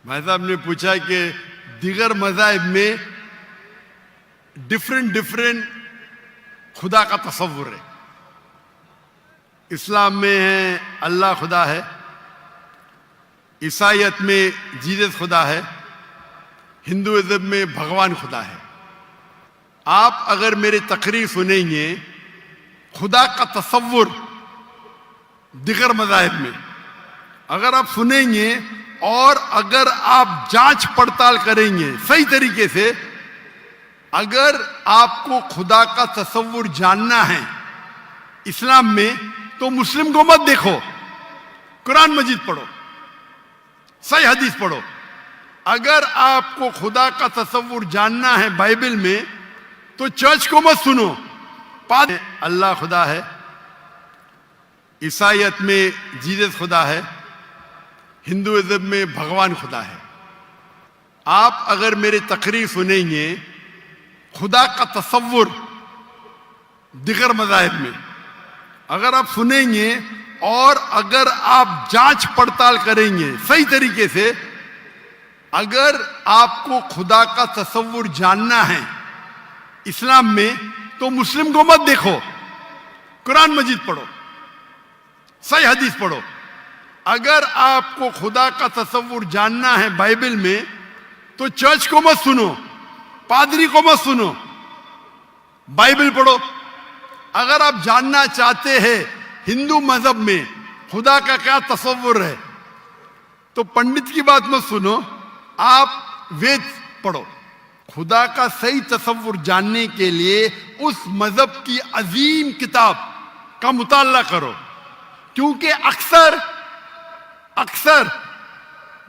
भाई साहब ने पूछा कि दीगर मज़ाहिब में डिफरेंट खुदा का तसव्वुर है। इस्लाम में है अल्लाह खुदा है, ईसाईयत में जीसस खुदा है, हिंदुइज्म में भगवान खुदा है। आप अगर मेरी तकरीर सुनेंगे खुदा का तसव्वुर दीगर मज़ाहिब में अगर आप सुनेंगे और अगर आप जांच पड़ताल करेंगे सही तरीके से, अगर आपको खुदा का तसव्वुर जानना है इस्लाम में, तो मुस्लिम को मत देखो, कुरान मजीद पढ़ो, सही हदीस पढ़ो। अगर आपको खुदा का तसव्वुर जानना है बाइबल में, तो चर्च को मत सुनो। अल्लाह खुदा है, ईसाईयत में जीसस खुदा है, हिंदुइज्म में भगवान खुदा है। आप अगर मेरी तकरीर सुनेंगे खुदा का तसव्वुर दीगर मज़ाहिब में अगर आप सुनेंगे और अगर आप जांच पड़ताल करेंगे सही तरीके से, अगर आपको खुदा का तसव्वुर जानना है इस्लाम में, तो मुस्लिम को मत देखो, कुरान मजीद पढ़ो, सही हदीस पढ़ो। अगर आपको खुदा का तसव्वुर जानना है बाइबल में, तो चर्च को मत सुनो, पादरी को मत सुनो, बाइबल पढ़ो। अगर आप जानना चाहते हैं हिंदू मजहब में खुदा का क्या तसव्वुर है, तो पंडित की बात मत सुनो, आप वेद पढ़ो। खुदा का सही तसव्वुर जानने के लिए उस मजहब की अजीम किताब का मुताला करो, क्योंकि अक्सर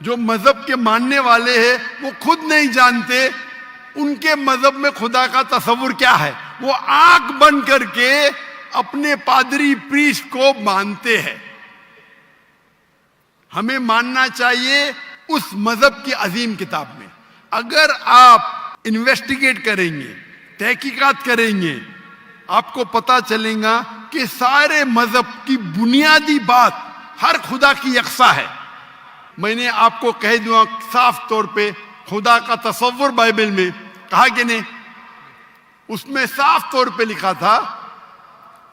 जो मजहब के मानने वाले हैं वो खुद नहीं जानते उनके मजहब में खुदा का तसव्वुर क्या है। वो आंख बंद करके अपने पादरी प्रीस्ट को मानते हैं। हमें मानना चाहिए उस मजहब की अजीम किताब में। अगर आप इन्वेस्टिगेट करेंगे, तहकीकात करेंगे, आपको पता चलेगा कि सारे मजहब की बुनियादी बात हर खुदा की यकसा है। मैंने आपको कह दूंगा साफ तौर पे, खुदा का तसव्वुर बाइबल में कहा कि नहीं, उसमें साफ तौर पे लिखा था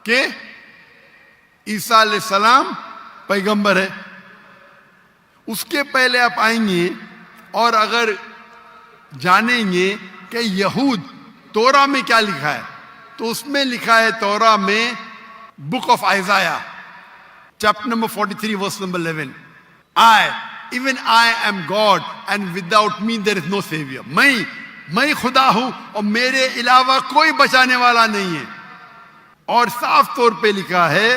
कि ईसा अलैहिस्सलाम पैगंबर है। उसके पहले आप आएंगे और अगर जानेंगे कि यहूद तोरा में क्या लिखा है, तो उसमें लिखा है तोरा में book of Isaiah chapter number 43 verse number 11, even I am God and without me there is no savior। मैं खुदा हूं और मेरे अलावा कोई बचाने वाला नहीं है। और साफ तौर पे लिखा है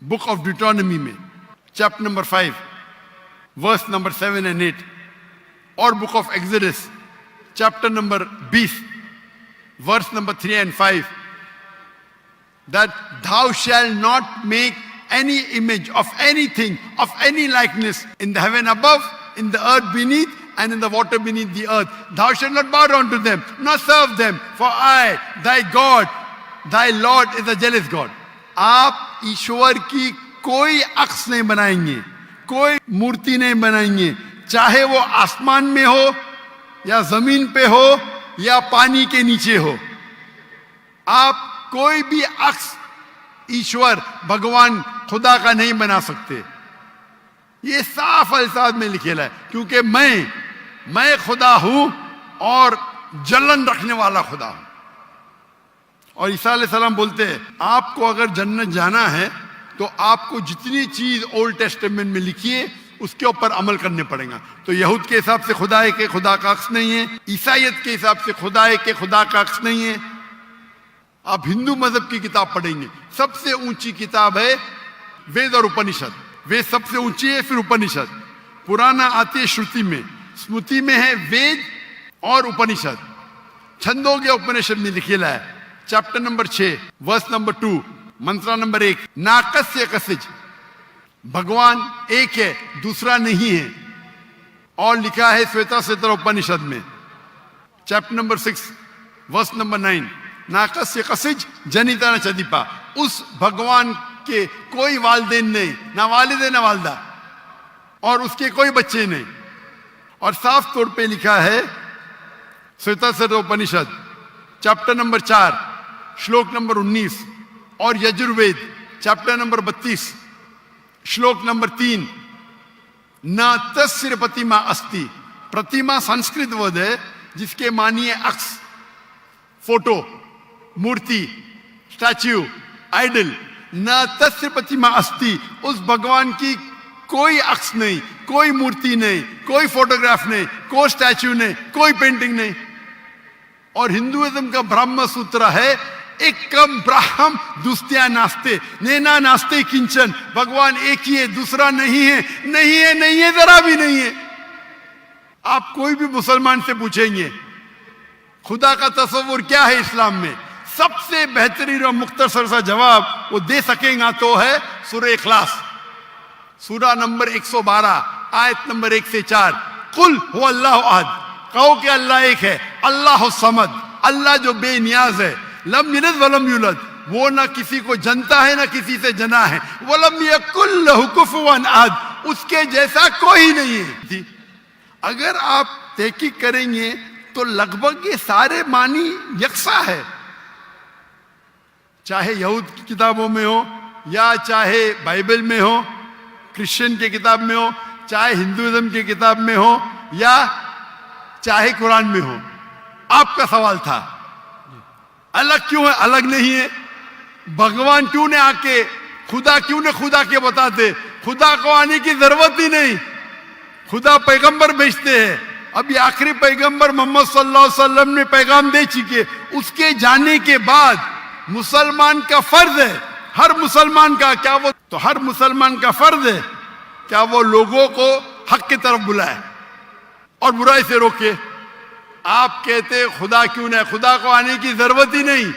बुक ऑफ ड्यूटोनॉमी में chapter number 5 verse number 7 and 8, और book of Exodus chapter number 20 verse number 3 and 5, that thou shalt not make any image of anything, of any likeness in the heaven above, in the earth beneath, and in the water beneath the earth. Thou shalt not bow down to them, nor serve them, for I, thy God, thy Lord is a jealous God। आप ईश्वर की कोई अक्स नहीं बनाएंगे, कोई मूर्ति नहीं बनाएंगे, चाहे वो आसमान में हो या जमीन पे हो या पानी के नीचे हो। आप कोई भी अक्स ईश्वर भगवान खुदा का नहीं बना सकते। ये साफ अल्फाज में लिखेला है, क्योंकि मैं खुदा हूं और जलन रखने वाला खुदा हूं। और ईसा अलैहिस्सलाम बोलते हैं आपको अगर जन्नत जाना है तो आपको जितनी चीज ओल्ड टेस्टामेंट में लिखी है उसके ऊपर अमल करने पड़ेगा। तो यहूद के हिसाब से खुदा है कि खुदा का अक्स नहीं है, ईसाईयत के हिसाब से खुदा है कि खुदा का अक्स नहीं है। आप हिंदू मजहब की किताब पढ़ेंगे, सबसे ऊंची किताब है वेद और उपनिषद। वेद सबसे ऊंची है, फिर उपनिषद। पुराना आती है श्रुति में, स्मृति में है वेद और उपनिषद। छंदोग्य उपनिषद में लिखेला है चैप्टर नंबर 6 वर्स नंबर 2 मंत्र नंबर 1, नाकस्य कसिज, भगवान एक है, दूसरा नहीं है। और लिखा है श्वेता श्वेतर उपनिषद में चैप्टर नंबर 6 वर्स नंबर 9, नाकस्य कसिज जनिता न चदीपा। उस भगवान के कोई वालिदैन नहीं, ना वालिद है ना वालदा, और उसके कोई बच्चे नहीं। और साफ तौर पे लिखा है श्वेताश्वतर उपनिषद चैप्टर नंबर 4 श्लोक नंबर 19 और यजुर्वेद चैप्टर नंबर 32 श्लोक नंबर 3, न तस्य प्रतिमा अस्ति। प्रतिमा संस्कृत वर्ड है जिसके मानिए अक्स, फोटो, मूर्ति, स्टैच्यू, आइडल। न तस्य प्रतिमा अस्ति, उस भगवान की कोई अक्स नहीं, कोई मूर्ति नहीं, कोई फोटोग्राफ नहीं, कोई स्टैच्यू नहीं, कोई पेंटिंग नहीं। और हिंदुइज्म का ब्रह्म सूत्र है एकम ब्रह्म द्वितीया नास्ते, नैना नास्ते किंचन। भगवान एक ही है, दूसरा नहीं है, नहीं है, नहीं है, जरा भी नहीं है। आप कोई भी मुसलमान से पूछेंगे खुदा का तस्वुर क्या है इस्लाम में, सबसे बेहतरीन और मुख्तसर सा जवाब वो दे सकेगा तो है सूरह इखलास, सूरा नंबर 112 आयत नंबर 1 से 4। कुल हो अल्लाह अहद, कहो कि अल्लाह एक है, अल्लाह समद, अल्लाह जो बेनियाज है, लम यलिद वलम यूलद, वो ना किसी को जनता है ना किसी से जना है, वलम यकुल लहु कुफुवन अहद, उसके जैसा कोई नहीं है। अगर आप तहकीक करेंगे तो लगभग ये सारे मानी यकसा है, चाहे यहूद की किताबों में हो या चाहे बाइबल में हो, क्रिश्चियन की किताब में हो, चाहे हिंदुइज्म की किताब में हो या चाहे कुरान में हो। आपका सवाल था अलग क्यों है, अलग नहीं है। भगवान क्यों ने आके, खुदा क्यों ने खुदा के बताते, खुदा को आने की जरूरत ही नहीं, खुदा पैगंबर भेजते हैं। अभी आखिरी पैगंबर मोहम्मद सल्लल्लाहु अलैहि वसल्लम ने पैगाम दे चुके, उसके जाने के बाद मुसलमान का फर्ज है, हर मुसलमान का, क्या वो तो हर मुसलमान का फर्ज है क्या वो लोगों को हक की तरफ बुलाए और बुराई से रोके। आप कहते खुदा क्यों नहीं, खुदा को आने की जरूरत ही नहीं,